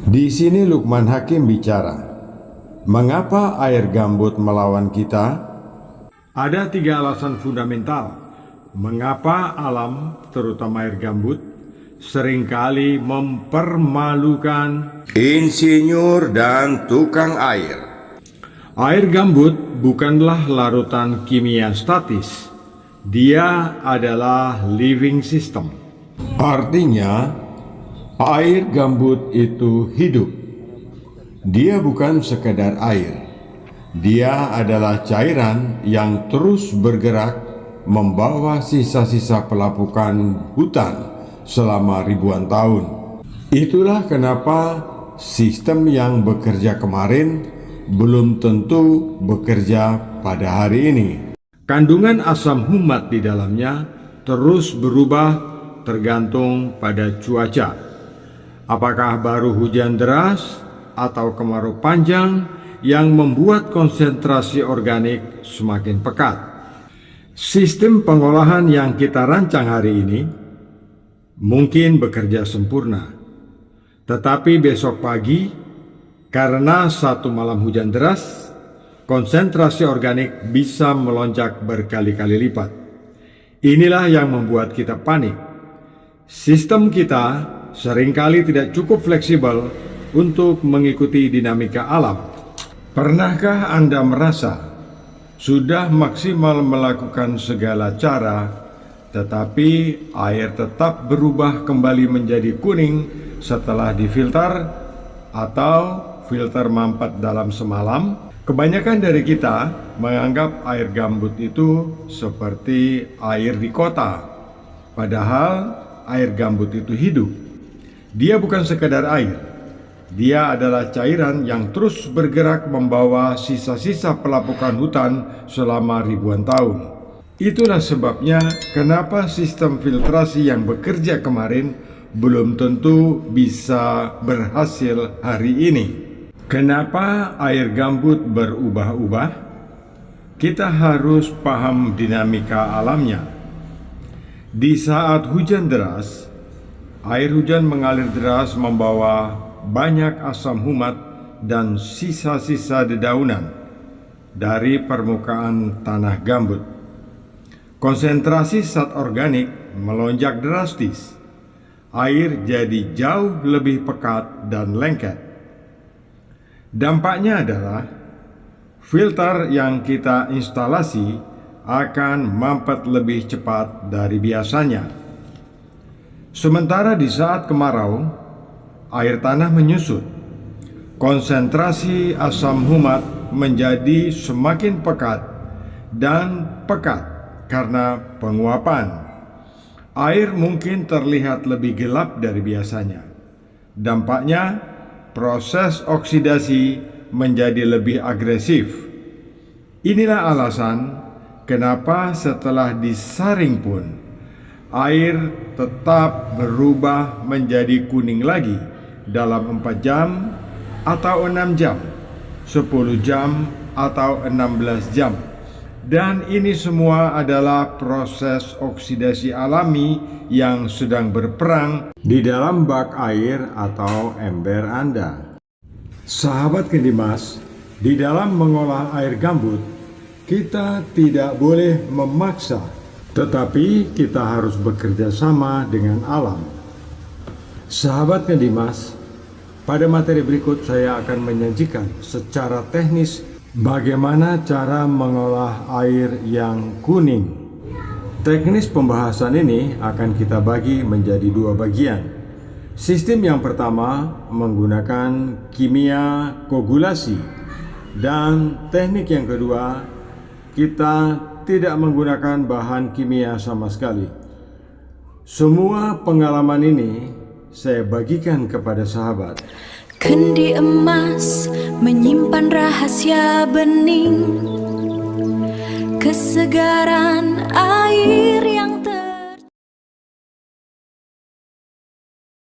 Di sini Lukman Hakim bicara, mengapa air gambut melawan kita? Ada 3 alasan fundamental mengapa alam, terutama air gambut, seringkali mempermalukan insinyur dan tukang air. Air gambut bukanlah larutan kimia statis. Dia adalah living system. Artinya, air gambut itu hidup. Dia bukan sekedar air. Dia adalah cairan yang terus bergerak membawa sisa-sisa pelapukan hutan selama ribuan tahun. Itulah kenapa sistem yang bekerja kemarin belum tentu bekerja pada hari ini. Kandungan asam humat di dalamnya terus berubah tergantung pada cuaca. Apakah baru hujan deras atau kemarau panjang yang membuat konsentrasi organik semakin pekat. Sistem pengolahan yang kita rancang hari ini mungkin bekerja sempurna, tetapi besok pagi karena satu malam hujan deras, konsentrasi organik bisa melonjak berkali-kali lipat. Inilah yang membuat kita panik. Sistem kita seringkali tidak cukup fleksibel untuk mengikuti dinamika alam. Pernahkah Anda merasa sudah maksimal melakukan segala cara, tetapi air tetap berubah kembali menjadi kuning setelah difilter atau filter mampet dalam semalam? Kebanyakan dari kita menganggap air gambut itu seperti air di kota, padahal air gambut itu hidup. Dia bukan sekedar air. Dia adalah cairan yang terus bergerak membawa sisa-sisa pelapukan hutan selama ribuan tahun. Itulah sebabnya kenapa sistem filtrasi yang bekerja kemarin belum tentu bisa berhasil hari ini. Kenapa air gambut berubah-ubah? Kita harus paham dinamika alamnya. Di saat hujan deras, air hujan mengalir deras membawa banyak asam humat dan sisa-sisa dedaunan dari permukaan tanah gambut. Konsentrasi zat organik melonjak drastis. Air jadi jauh lebih pekat dan lengket. Dampaknya adalah filter yang kita instalasi akan mampet lebih cepat dari biasanya. Sementara di saat kemarau, air tanah menyusut. Konsentrasi asam humat menjadi semakin pekat dan pekat karena penguapan. Air mungkin terlihat lebih gelap dari biasanya. Dampaknya, proses oksidasi menjadi lebih agresif. Inilah alasan kenapa setelah disaring pun, air tetap berubah menjadi kuning lagi dalam 4 jam atau 6 jam, 10 jam atau 16 jam. Dan ini semua adalah proses oksidasi alami yang sedang berperang di dalam bak air atau ember Anda. Sahabat Kedimas, di dalam mengolah air gambut, kita tidak boleh memaksa, tetapi kita harus bekerja sama dengan alam. Sahabat Kedimas, pada materi berikut saya akan menyajikan secara teknis bagaimana cara mengolah air yang kuning. Teknis pembahasan ini akan kita bagi menjadi 2 bagian. Sistem yang pertama menggunakan kimia koagulasi, dan teknik yang kedua kita tidak menggunakan bahan kimia sama sekali. Semua pengalaman ini saya bagikan kepada sahabat. Kendi emas menyimpan rahasia bening, kesegaran air